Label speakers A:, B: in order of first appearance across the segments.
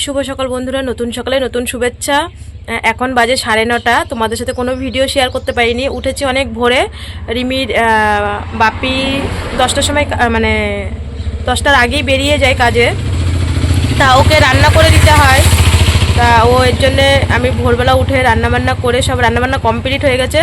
A: শুভ সকাল বন্ধুরা, নতুন সকালে নতুন শুভেচ্ছা। এখন বাজে 9:30। তোমাদের সাথে কোনো ভিডিও শেয়ার করতে পারিনি, উঠেছি অনেক ভোরে। রিমির বাপি 10টার সময় মানে 10টার আগেই বেরিয়ে যায় কাজে, তা ওকে রান্না করে দিতে হয়। তা ও এর জন্যে আমি ভোরবেলা উঠে রান্নাবান্না করে সব রান্নাবান্না কমপ্লিট হয়ে গেছে।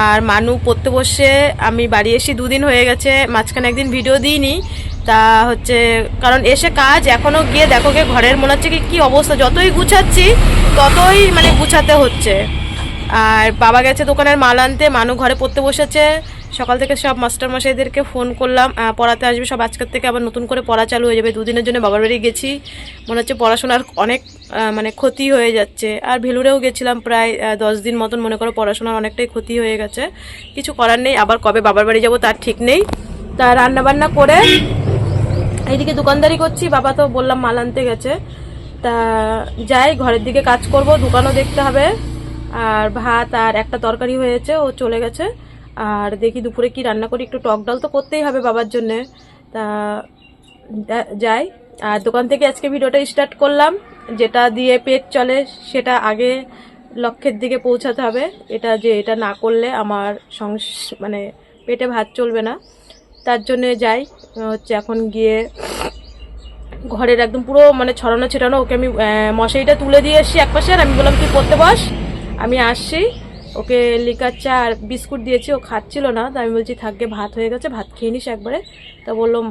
A: আর মানু পড়তে বসে আমি বাড়ি এসে 2 দিন হয়ে গেছে, মাঝখানে একদিন ভিডিও দিইনি। তা হচ্ছে কারণ এসে কাজ এখনও গিয়ে দেখো গে ঘরের মনে হচ্ছে কি কী অবস্থা, যতই গুছাচ্ছি ততই মানে গুছাতে হচ্ছে। আর বাবা গেছে দোকানের মাল আনতে, মানু ঘরে পড়তে বসেছে। সকাল থেকে সব মাস্টারমশাইদেরকে ফোন করলাম, পড়াতে আসবে সব। আজকের থেকে আবার নতুন করে পড়া চালু হয়ে যাবে। 2 দিনের জন্য বাবার বাড়ি গেছি, মনে হচ্ছে পড়াশোনার অনেক মানে ক্ষতি হয়ে যাচ্ছে। আর ভেলুরেও গেছিলাম প্রায় 10 দিন মতন, মনে করো পড়াশোনার অনেকটাই ক্ষতি হয়ে গেছে। কিছু করার নেই, আবার কবে বাবার বাড়ি যাব তার ঠিক নেই। তা রান্নাবান্না করে এইদিকে দোকানদারি করছি। বাবা তো বললাম মাল আনতে গেছে, তা যাই ঘরের দিকে কাজ করব, দোকানও দেখতে হবে। আর ভাত আর একটা তরকারি হয়েছে, ও চলে গেছে। আর দেখি দুপুরে কি রান্না করি, একটু টক ডাল তো করতেই হবে বাবার জন্যে। তা যাই। আর দোকান থেকে আজকে ভিডিওটা স্টার্ট করলাম, যেটা দিয়ে পেট চলে সেটা আগে লক্ষ্যের দিকে পৌঁছাতে হবে। এটা না করলে আমার মানে পেটে ভাত চলবে না। তার জন্যে যাই হচ্ছে এখন গিয়ে ঘরের একদম পুরো মানে ছড়ানো ছিটানো। ওকে আমি মশারিটা তুলে দিয়ে এসছি একপাশে, আর আমি বললাম তুই পড়তে বস, আমি আসছি। ওকে লিকার চা আর বিস্কুট দিয়েছি, ও খাচ্ছিল না। তা আমি বলছি থাকবে, ভাত হয়ে গেছে, ভাত খেয়ে নিস একবারে। তা বললাম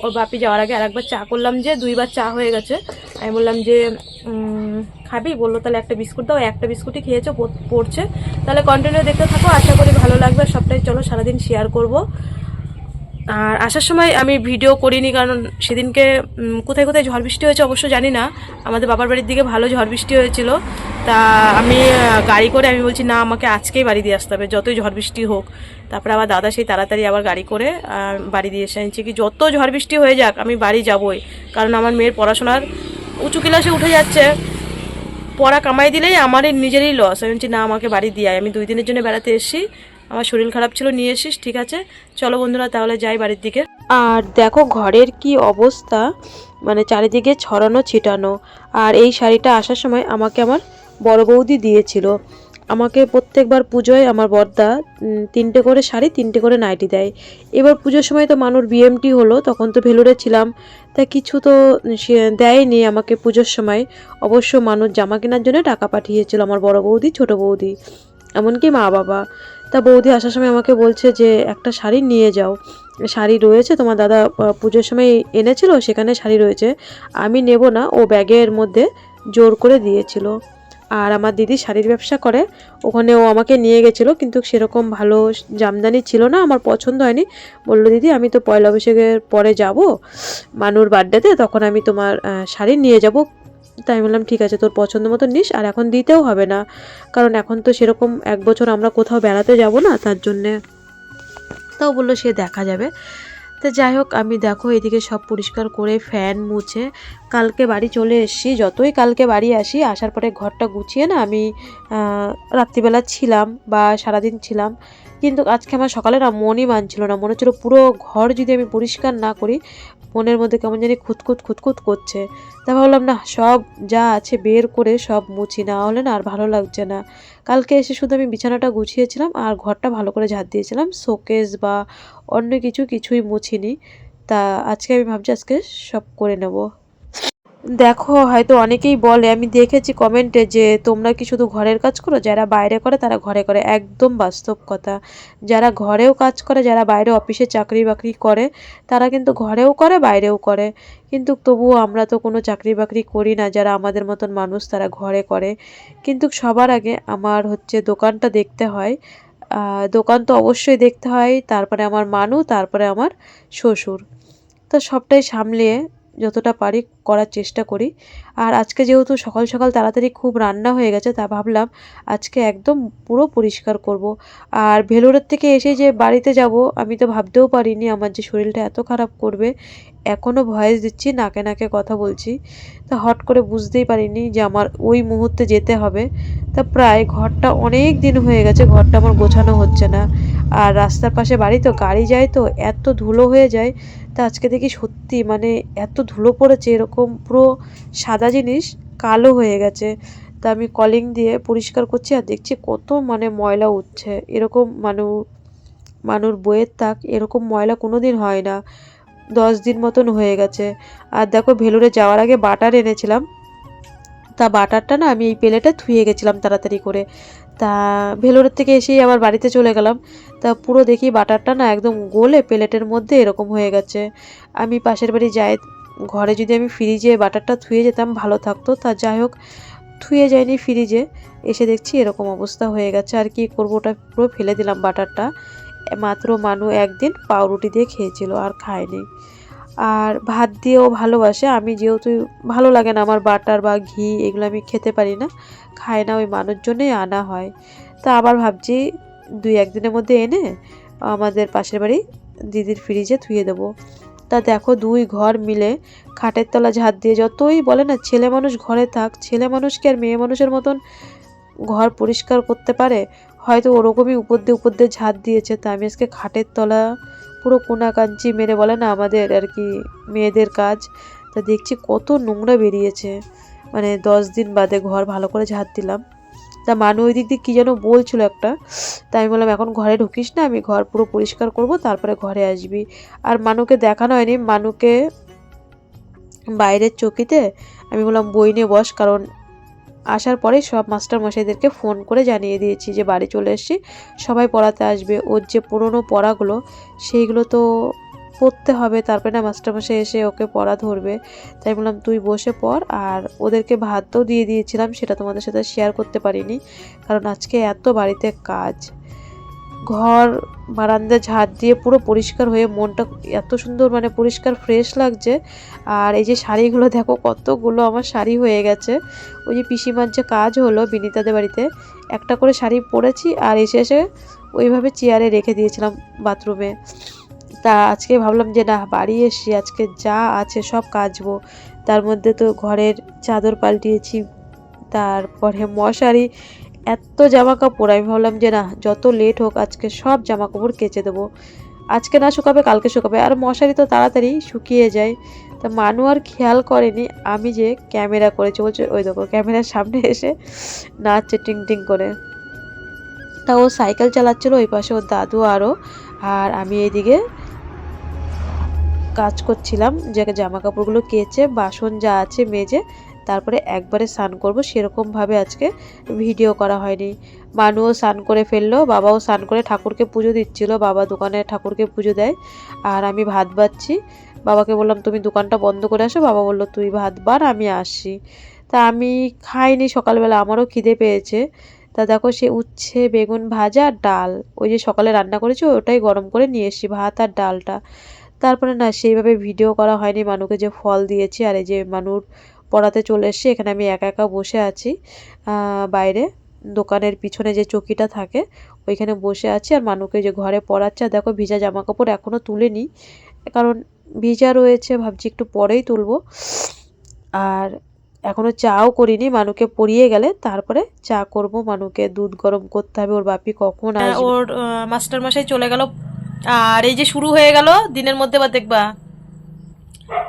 A: ওর বাপি যাওয়ার আগে আর একবার চা করলাম, যে 2বার চা হয়ে গেছে। আমি বললাম যে খাবি, বললো তাহলে একটা বিস্কুট দাও। একটা বিস্কুটই খেয়েছো, পড়ছে। তাহলে কন্টিনিউ দেখতে থাকো, আশা করি ভালো লাগবে। সবটাই চলো সারাদিন শেয়ার করব। আর আসার সময় আমি ভিডিও করিনি, কারণ সেদিনকে কোথায় কোথায় ঝড় বৃষ্টি হয়েছে অবশ্য জানি না। আমাদের বাবার বাড়ির দিকে ভালো ঝড় বৃষ্টি হয়েছিল। তা আমি গাড়ি করে আমি বলছি না, আমাকে আজকেই বাড়ি দিয়ে আসতে হবে যতই ঝড় বৃষ্টি হোক। তারপরে আবার দাদা সেই তাড়াতাড়ি আবার গাড়ি করে বাড়ি দিয়ে এসে আনছি কি যত ঝড় বৃষ্টি হয়ে যাক আমি বাড়ি যাবই। কারণ আমার মেয়ের পড়াশোনার উঁচু ক্লাসে উঠে যাচ্ছে, পড়া কামাই দিলেই আমার নিজেরই লস। আমি বলছি না, আমাকে বাড়ি দিয়ে আয়, আমি 2 দিনের জন্য বেড়াতে এসেছি, আমার শরীর খারাপ ছিল, নিয়ে এসিস। ঠিক আছে চলো বন্ধুরা, তাহলে যাই বাড়ির দিকে। আর দেখো ঘরের কি অবস্থা, মানে চারিদিকে ছড়ানো ছিটানো। আর এই শাড়িটা আসার সময় আমাকে আমার বড় বৌদি দিয়েছিল। আমাকে প্রত্যেকবার পুজোয় আমার বড়দা 3টে করে শাড়ি 3টে করে নাইটি দেয়। এবার পুজোর সময় তো মানুর বিএমটি হলো, তখন তো ভেলুরে ছিলাম, তাই কিছু তো দেয়নি আমাকে পুজোর সময়। অবশ্য মানুষ জামা কেনার জন্য টাকা পাঠিয়েছিল, আমার বড় বৌদি, ছোট বৌদি, এমনকি মা বাবা। তা বৌদি আসার সময় আমাকে বলছে যে একটা শাড়ি নিয়ে যাও, শাড়ি রয়েছে, তোমার দাদা পুজোর সময় এনেছিল, সেখানে শাড়ি রয়েছে, আমি নেব না, ও ব্যাগের মধ্যে জোর করে দিয়েছিল। আর আমার দিদি শাড়ির ব্যবসা করে, ওখানে ও আমাকে নিয়ে গেছিলো, কিন্তু সেরকম ভালো জামদানি ছিল না, আমার পছন্দ হয়নি। বললো দিদি আমি তো পয়লা বৈশাখের পরে যাব মানুর বার্থডেতে, তখন আমি তোমার শাড়ি নিয়ে যাব। তাই আমি বললাম ঠিক আছে, তোর পছন্দ মতো নিস, আর এখন দিতেও হবে না, কারণ এখন তো সেরকম 1 বছর আমরা কোথাও বেড়াতে যাব না, তার জন্যে। তাও বললো সে দেখা যাবে। তো যাই হোক, আমি দেখো এদিকে সব পরিষ্কার করে ফ্যান মুছে কালকে বাড়ি চলে এসেছি। যতই কালকে বাড়ি আসি, আসার পরে ঘরটা গুছিয়ে না আমি রাত্রিবেলা ছিলাম বা সারাদিন ছিলাম, কিন্তু আজকে আমার সকালে না মনই মানছিল না। মনে হচ্ছিল পুরো ঘর যদি আমি পরিষ্কার না করি, মনের মধ্যে কেমন জানি খুঁতখুত খুঁতখুত করছে। তা ভাবলাম না, সব যা আছে বের করে সব মুছি, না হলে না আর ভালো লাগছে না। কালকে এসে শুধু আমি বিছানাটা গুছিয়েছিলাম আর ঘরটা ভালো করে ঝাড় দিয়েছিলাম, শোকেস বা অন্য কিছুই মুছিনি। তা আজকে আমি ভাবছি আজকে সব করে নেব। দেখো হয়তো অনেকেই বলে, আমি দেখেছি কমেন্টে, যে তোমরা কি শুধু ঘরের কাজ করো, যারা বাইরে করে তারা ঘরে করে। একদম বাস্তব কথা, যারা ঘরেও কাজ করে, যারা বাইরে অফিসে চাকরি বাকরি করে, তারা কিন্তু ঘরেও করে বাইরেও করে। কিন্তু তবুও আমরা তো কোনো চাকরি বাকরি করি না, যারা আমাদের মতন মানুষ তারা ঘরে করে। কিন্তু সবার আগে আমার হচ্ছে দোকানটা দেখতে হয়, দোকান তো অবশ্যই দেখতে হয়, তারপরে আমার মানু, তারপরে আমার শ্বশুর। তো সবটাই সামলিয়ে যতটা পারি করার চেষ্টা করি। আর আজকে যেহেতু সকাল সকাল তাড়াতাড়ি খুব রান্না হয়ে গেছে, তা ভাবলাম আজকে একদম পুরো পরিষ্কার করব। আর ভেলোরের থেকে এসে যে বাড়িতে যাব, আমি তো ভাবতেও পারিনি আমার যে শরীরটা এত খারাপ করবে। এখনও ভয়েস দিচ্ছি, নাকে নাকে কথা বলছি, তা হট করে বুঝতেই পারিনি যে আমার ওই মুহূর্তে যেতে হবে। তা প্রায় ঘরটা অনেক দিন হয়ে গেছে, ঘরটা আমার গোছানো হচ্ছে না। আর রাস্তার পাশে বাড়ি তো, গাড়ি যায় তো এত ধুলো হয়ে যায়,
B: তা আজকে দেখি সত্যি মানে এত ধুলো পড়েছে, এরকম পুরো সাদা জিনিস কালো হয়ে গেছে। তা আমি কলিং দিয়ে পরিষ্কার করছি আর দেখছি কত মানে ময়লা উঠছে। এরকম মানুষ বইয়ের থাক এরকম ময়লা কোনো দিন হয় না। 10 দিন মতন হয়ে গেছে। আর দেখো ভেলোরে যাওয়ার আগে বাটার এনেছিলাম, তা বাটারটা না আমি এই প্লেটে ধুয়ে গেছিলাম তাড়াতাড়ি করে। তা ভেলোরের থেকে এসেই আবার বাড়িতে চলে গেলাম। তা পুরো দেখি বাটারটা না একদম গলে প্লেটের মধ্যে এরকম হয়ে গেছে। আমি পাশের বাড়ি যাই, ঘরে যদি আমি ফ্রিজে বাটারটা ধুয়ে যেতাম ভালো থাকতো। তা যাই হোক ধুয়ে যায়নি ফ্রিজে, এসে দেখছি এরকম অবস্থা হয়ে গেছে। আর কি করবো, ওটা পুরো ফেলে দিলাম বাটারটা। মাত্র মানু একদিন পাউরুটি দিয়ে খেয়েছিল, আর খায়নি। আর ভাত দিয়েও ভালোবাসে, আমি যেহেতু ভালো লাগে না আমার বাটার বা ঘি এগুলো আমি খেতে পারি না, খাই না, ওই মানুষ জন্যই আনা হয়। তা আবার ভাবছি 2-1 দিনের মধ্যে এনে আমাদের পাশের বাড়ি দিদির ফ্রিজে ধুয়ে দেবো। তা দেখো 2 ঘর মিলে খাটের তলা ঝাড় দিয়ে, যতই বলে না ছেলে মানুষ ঘরে থাক, ছেলে মানুষকে আর মেয়ে মানুষের মতন ঘর পরিষ্কার করতে পারে, হয়তো ওরকমই উপর দিয়ে ঝাড় দিয়েছে। তা আমি আজকে খাটের তলা পুরো কোনা কাঞ্চি মেরে, বলে না আমাদের আর কি মেয়েদের কাজ, তা দেখছি কত নোংরা বেরিয়েছে। মানে 10 দিন বাদে ঘর ভালো করে ঝাড় দিলাম। তা মানু ওই দিক দিয়ে কী যেন বলছিল একটা, তাই আমি বললাম এখন ঘরে ঢুকিস না, আমি ঘর পুরো পরিষ্কার করব তারপরে ঘরে আসবি। আর মানুকে দেখানো হয়নি, মানুকে বাইরের চকিতে আমি বললাম বই নিয়ে বস, কারণ আসার পরে সব মাস্টার মশাইদেরকে ফোন করে জানিয়ে দিয়েছি যে বাড়ি চলে এসেছি, সবাই পড়াতে আসবে। ওর যে পুরনো পড়াগুলো সেইগুলো তো পড়তে হবে, তারপরে না মাস্টারমশাই এসে ওকে পড়া ধরবে। তাই বললাম তুই বসে পড়। আর ওদেরকে ভাতও দিয়ে দিয়েছিলাম, সেটা তোমাদের সাথে শেয়ার করতে পারিনি, কারণ আজকে এত বাড়িতে কাজ। ঘর বারান্দা ঝাড় দিয়ে পুরো পরিষ্কার হয়ে মনটা এত সুন্দর মানে পরিষ্কার ফ্রেশ লাগছে। আর এই যে শাড়িগুলো দেখো কতগুলো আমার শাড়ি হয়ে গেছে। ওই যে পিসিমার যে কাজ হলো বিনিতাদের বাড়িতে, একটা করে শাড়ি পরেছি আর এসে ওইভাবে চেয়ারে রেখে দিয়েছিলাম বাথরুমে। তা আজকে ভাবলাম যে না বাড়ি এসছি, আজকে যা আছে সব কাচবো। তার মধ্যে তো ঘরের চাদর পাল্টিয়েছি, তারপরে মশারি, এত জামা কাপড়। আমি ভাবলাম যে না যত লেট হোক আজকে সব জামা কাপড় কেচে দেবো, আজকে না শুকাবে কালকে শুকাবে। আর মশারি তো তাড়াতাড়ি শুকিয়ে যায়। তা মানু আর খেয়াল করেনি আমি যে ক্যামেরা করেছি, বলছে ওই দেখো ক্যামেরার সামনে এসে নাচছে টিং টিং করে। তা ও সাইকেল চালাচ্ছিল ওই পাশে ওর দাদু আরও, আর আমি এইদিকে কাজ করছিলাম, যে জামা কাপড়গুলো কেচে বাসন যা আছে মেজে তারপরে একবারে স্নান করব, সেরকমভাবে আজকে ভিডিও করা হয়নি। মানুও স্নান করে ফেললো, বাবাও স্নান করে ঠাকুরকে পুজো দিচ্ছিল, বাবা দোকানে ঠাকুরকে পুজো দেয়। আর আমি ভাত বাড়ছি, বাবাকে বললাম তুমি দোকানটা বন্ধ করে আসো, বাবা বললো তুই ভাত বাড় আমি আসছি। তা আমি খাইনি সকালবেলা, আমারও খিদে পেয়েছে। তা দেখো সে উচ্ছে বেগুন ভাজা আর ডাল, ওই যে সকালে রান্না করেছি ওটাই গরম করে নিয়ে এসেছি, ভাত আর ডালটা। তারপরে না সেইভাবে ভিডিও করা হয়নি, মানুকে যে ফল দিয়েছি। আর এই যে মানুর পড়াতে চলে এসেছি, এখানে আমি একা একা বসে আছি বাইরে দোকানের পিছনে যে চকিটা থাকে ওইখানে বসে আছি। আর মানুকে যে ঘরে পড়াচ্ছে, আর দেখো ভিজা জামা কাপড় এখনও তুলিনি, কারণ ভিজা রয়েছে, ভাবছি একটু পরেই তুলবো। আর এখনও চাও করিনি, মানুকে পরিয়ে গেলে তারপরে চা করব। মানুকে দুধ গরম করতে হবে, ওর বাপি কখন আসবে।
A: ওর মাস্টার মশাই চলে গেল, আর এই যে শুরু হয়ে গেল দিনের মধ্যে বা দেখবা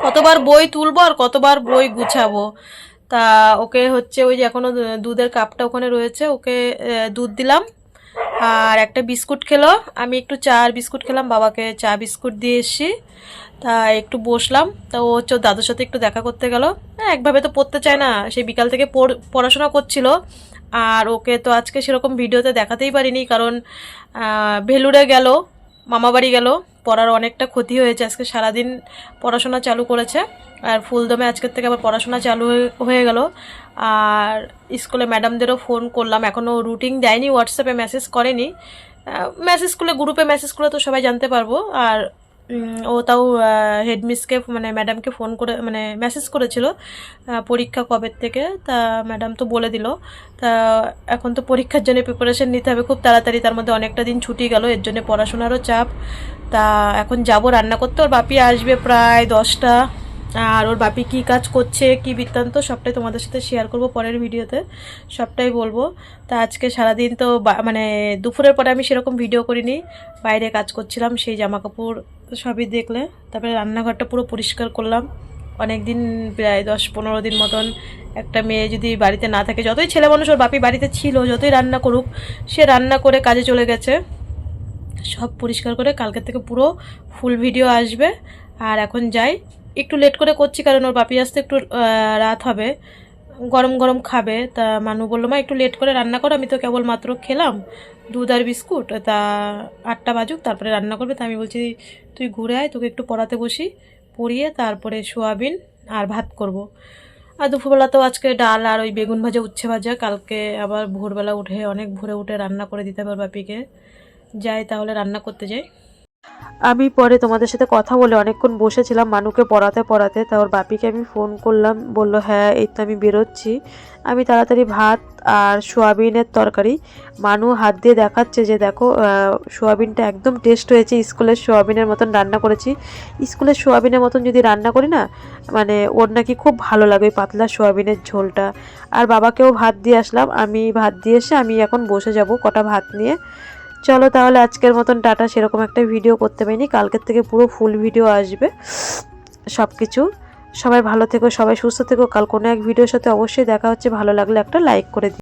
A: কতবার বই তুলবো আর কতবার বই গুছাবো। তা ওকে হচ্ছে ওই যে এখনো দুধের কাপটা ওখানে রয়েছে, ওকে দুধ দিলাম আর একটা বিস্কুট খেলো, আমি একটু চা আর বিস্কুট খেলাম, বাবাকে চা বিস্কুট দিয়ে এসছি। তা একটু বসলাম, তা ও হচ্ছে ওর দাদুর সাথে একটু দেখা করতে গেল। একভাবে তো পড়তে চায় না, সেই বিকাল থেকে পড়াশোনা করছিল। আর ওকে তো আজকে সেরকম ভিডিওতে দেখাতেই পারিনি, কারণ ভেলুরে গেল, মামাবাড়ি গেল, পড়ার অনেকটা ক্ষতি হয়েছে। আজকে সারাদিন পড়াশোনা চালু করেছে, আর ফুলদমে আজকের থেকে আবার পড়াশোনা চালু হয়ে গেল। আর স্কুলে ম্যাডামদেরও ফোন করলাম, এখনও রুটিন দেয়নি, হোয়াটসঅ্যাপে মেসেজ করেনি, মেসেজ করলে গ্রুপে মেসেজ করলে তো সবাই জানতে পারবো। আর ও তাও হেডমিসকে মানে ম্যাডামকে ফোন করে মানে মেসেজ করেছিল পরীক্ষা কবে থেকে, তা ম্যাডাম তো বলে দিল। তা এখন তো পরীক্ষার জন্য প্রিপারেশন নিতে হবে খুব তাড়াতাড়ি, তার মধ্যে অনেকটা দিন ছুটি গেল, এর জন্য পড়াশোনারও চাপ। তা এখন যাব রান্না করতে, ওর বাপি আসবে প্রায় 10টা আর ওর বাপি কী কাজ করছে কী বৃত্তান্ত সবটাই তোমাদের সাথে শেয়ার করব পরের ভিডিওতে, সবটাই বলবো। তা আজকে সারাদিন তো মানে দুপুরের পরে আমি সেরকম ভিডিও করিনি, বাইরে কাজ করছিলাম, সেই জামা কাপড় সবই দেখলে। তারপরে রান্নাঘরটা পুরো পরিষ্কার করলাম। অনেক দিন, প্রায় 10-15 দিন মতন একটা মেয়ে যদি বাড়িতে না থাকে, যতই ছেলে মানুষ ওর বাপি বাড়িতে ছিল, যতই রান্না করুক, সে রান্না করে কাজে চলে গেছে। সব পরিষ্কার করে কালকের থেকে পুরো ফুল ভিডিও আসবে। আর এখন যাই, একটু লেট করে করছি কারণ ওর বাপি আসতে একটু রাত হবে, গরম গরম খাবে। তা মানু বললো মা একটু লেট করে রান্না করো, আমি তো কেবল মাত্র খেলাম দুধ আর বিস্কুট, তা 8টা বাজুক তারপরে রান্না করবে। তা আমি বলছি তুই ঘুরে আয়, তোকে একটু পড়াতে বসি, পড়িয়ে তারপরে সোয়াবিন আর ভাত করব। আর দুপুরবেলাতেও আজকে ডাল আর ওই বেগুন ভাজা উচ্ছে ভাজা, কালকে আবার ভোরবেলা উঠে অনেক ভোরে উঠে রান্না করে দিতে হবে ওর বাপিকে। যাই তাহলে রান্না করতে যাই।
B: আমি পরে তোমাদের সাথে কথা বলে অনেকক্ষণ বসেছিলাম মানুকে পড়াতে পড়াতে। তা ওর বাপিকে আমি ফোন করলাম, বলল হ্যাঁ এই তো আমি বেরোচ্ছি। আমি তাড়াতাড়ি ভাত আর সোয়াবিনের তরকারি, মানু হাত দিয়ে দেখাচ্ছে যে দেখো সোয়াবিনটা একদম টেস্ট হয়েছে, স্কুলের সোয়াবিনের মতন রান্না করেছি। স্কুলের সোয়াবিনের মতন যদি রান্না করি না, মানে ওর নাকি খুব ভালো লাগে ওই পাতলা সোয়াবিনের ঝোলটা। আর বাবাকেও ভাত দিয়ে আসলাম, আমি ভাত দিয়ে এসে আমি এখন বসে যাব কটা ভাত নিয়ে। চলো তাহলে আজকের মতন টাটা। সেরকম একটা ভিডিও করতে পারিনি, কালকের থেকে পুরো ফুল ভিডিও আসবে সব কিছু। সবাই ভালো থেকো, সবাই সুস্থ থেকো। কাল কোনো এক ভিডিওর সাথে অবশ্যই দেখা হচ্ছে, ভালো লাগলে একটা লাইক করে দিও।